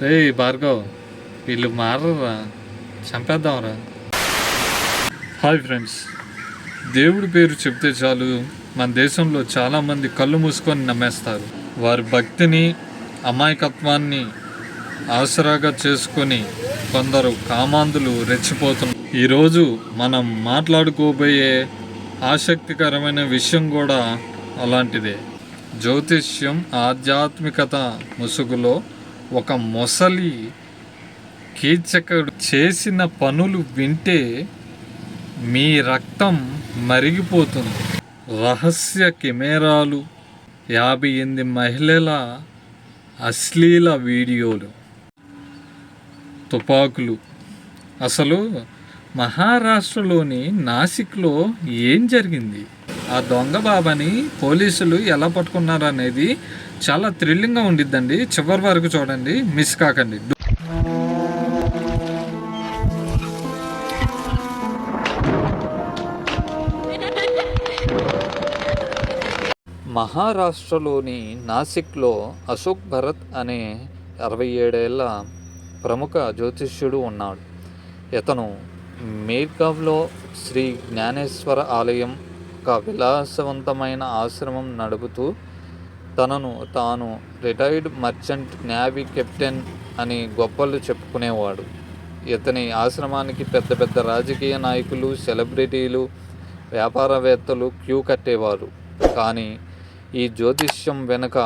రేయ్ భార్గవ్, వీళ్ళు మారరా, చంపేద్దాంరా. Hi friends, దేవుడి పేరు చెప్తే చాలు మన దేశంలో చాలామంది కళ్ళు మూసుకొని నమ్మేస్తారు. వారి భక్తిని, అమాయకత్వాన్ని ఆసరాగా చేసుకొని కొందరు కామాంధులు రెచ్చిపోతున్నారు. ఈరోజు మనం మాట్లాడుకోబోయే ఆసక్తికరమైన విషయం కూడా అలాంటిదే. జ్యోతిష్యం, ఆధ్యాత్మికత ముసుగులో ఒక మొసలి కీచకుడు చేసిన పనులు వింటే మీ రక్తం మరిగిపోతుంది. రహస్య కెమెరాలు, 58 మహిళల అశ్లీల వీడియోలు, తుపాకులు. అసలు మహారాష్ట్రలోని నాసిక్లో ఏం జరిగింది, ఆ దొంగ బాబాని పోలీసులు ఎలా పట్టుకున్నారు అనేది చాలా థ్రిల్లింగ్గా ఉండిద్దండి. చివరి వరకు చూడండి, మిస్ కాకండి. మహారాష్ట్రలోని నాసిక్లో అశోక్ భరత్ అనే 67 ఏళ్ల ప్రముఖ జ్యోతిష్యుడు ఉన్నాడు. ఇతను మేర్గావ్లో శ్రీ జ్ఞానేశ్వర ఆలయం, ఒక విలాసవంతమైన ఆశ్రమం నడుపుతూ తనను తాను రిటైర్డ్ మర్చెంట్ నేవీ కెప్టెన్ అని గొప్పలు చెప్పుకునేవాడు. ఇతని ఆశ్రమానికి పెద్ద పెద్ద రాజకీయ నాయకులు, సెలబ్రిటీలు, వ్యాపారవేత్తలు క్యూ కట్టేవారు. కానీ ఈ జ్యోతిష్యం వెనుక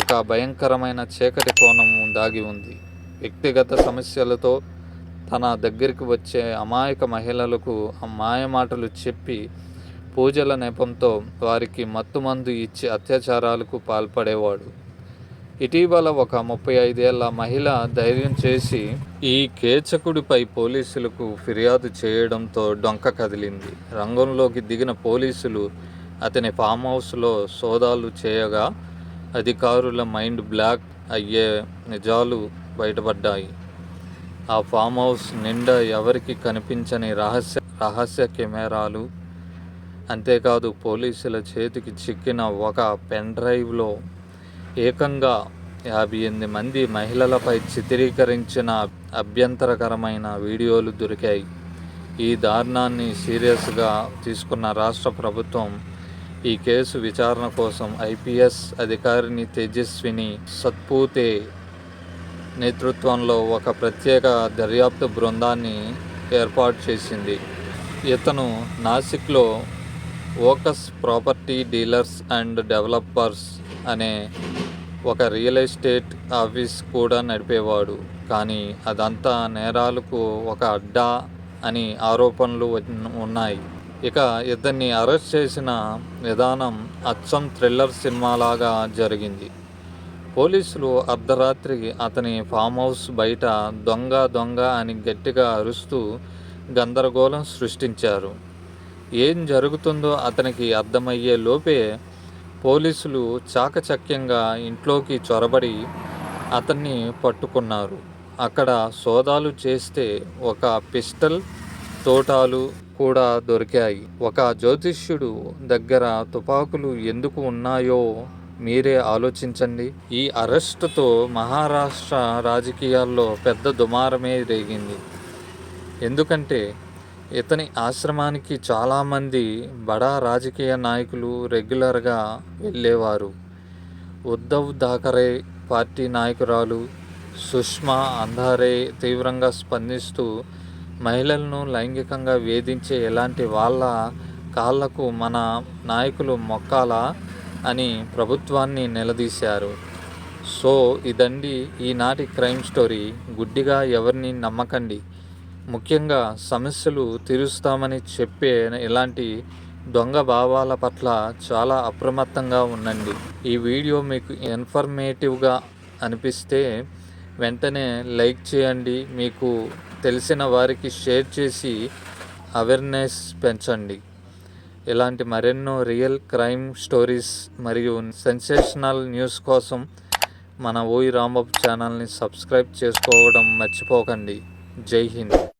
ఒక భయంకరమైన చీకటి కోణం దాగి ఉంది. వ్యక్తిగత సమస్యలతో తన దగ్గరికి వచ్చే అమాయక మహిళలకు మాయమాటలు చెప్పి పూజల నెపంతో వారికి మత్తుమందు ఇచ్చి అత్యాచారాలకు పాల్పడేవాడు. ఇటీవల ఒక 35 ఏళ్ల మహిళ ధైర్యం చేసి ఈ కీచకుడిపై పోలీసులకు ఫిర్యాదు చేయడంతో డొంక కదిలింది. రంగంలోకి దిగిన పోలీసులు అతని ఫామ్ హౌస్లో సోదాలు చేయగా అధికారుల మైండ్ బ్లాక్ అయ్యే నిజాలు బయటపడ్డాయి. ఆ ఫామ్ హౌస్ నిండా ఎవరికి కనిపించని రహస్య కెమెరాలు. అంతేకాదు, పోలీసుల చేతికి చిక్కిన ఒక పెన్ డ్రైవ్లో ఏకంగా 58 మంది మహిళలపై చిత్రీకరించిన అభ్యంతరకరమైన వీడియోలు దొరికాయి. ఈ దారుణాన్ని సీరియస్గా తీసుకున్న రాష్ట్ర ప్రభుత్వం ఈ కేసు విచారణ కోసం ఐపీఎస్ అధికారిని తేజస్విని సత్పూతే నేతృత్వంలో ఒక ప్రత్యేక దర్యాప్తు బృందాన్ని ఏర్పాటు చేసింది. ఇతను నాసిక్లో ఓకస్ ప్రాపర్టీ డీలర్స్ అండ్ డెవలపర్స్ అనే ఒక రియల్ ఎస్టేట్ ఆఫీస్ కూడా నడిపేవాడు. కానీ అదంతా నేరాలకు ఒక అడ్డా అని ఆరోపణలు ఉన్నాయి. ఇక ఇతన్ని అరెస్ట్ చేసిన విధానం అచ్చం థ్రిల్లర్ సినిమాలాగా జరిగింది. పోలీసులు అర్ధరాత్రి అతని ఫామ్ హౌస్ బయట దొంగ అని గట్టిగా అరుస్తూ గందరగోళం సృష్టించారు. ఏం జరుగుతుందో అతనికి అర్థమయ్యే లోపే పోలీసులు చాకచక్యంగా ఇంట్లోకి చొరబడి అతన్ని పట్టుకున్నారు. అక్కడ సోదాలు చేస్తే ఒక పిస్టల్, తోటాలు కూడా దొరికాయి. ఒక జ్యోతిష్యుడు దగ్గర తుపాకులు ఎందుకు ఉన్నాయో మీరే ఆలోచించండి. ఈ అరెస్టుతో మహారాష్ట్ర రాజకీయాల్లో పెద్ద దుమారమే రేగింది. ఎందుకంటే ఇతని ఆశ్రమానికి చాలామంది బడా రాజకీయ నాయకులు రెగ్యులర్గా వెళ్ళేవారు. ఉద్ధవ్ థాకరే పార్టీ నాయకురాలు సుష్మా అంధారే తీవ్రంగా స్పందిస్తూ మహిళలను లైంగికంగా వేధించే ఇలాంటి వాళ్ళ కాళ్లకు మన నాయకులు మొక్కాలా అని ప్రభుత్వాన్ని నిలదీశారు. సో ఇదండి ఈనాటి క్రైమ్ స్టోరీ. గుడ్డిగా ఎవరిని నమ్మకండి. ముఖ్యంగా సమస్యలు తీరుస్తామని చెప్పే ఇలాంటి దొంగ భావాల పట్ల చాలా అప్రమత్తంగా ఉండండి. ఈ వీడియో మీకు ఇన్ఫర్మేటివ్గా అనిపిస్తే వెంటనే లైక్ చేయండి. మీకు తెలిసిన వారికి షేర్ చేసి అవేర్నెస్ పెంచండి. ఇలాంటి మరెన్నో రియల్ క్రైమ్ స్టోరీస్ మరియు సెన్సేషనల్ న్యూస్ కోసం మన ఓయి రాంబాబు ఛానల్ని సబ్స్క్రైబ్ చేసుకోవడం మర్చిపోకండి. జై హింద్.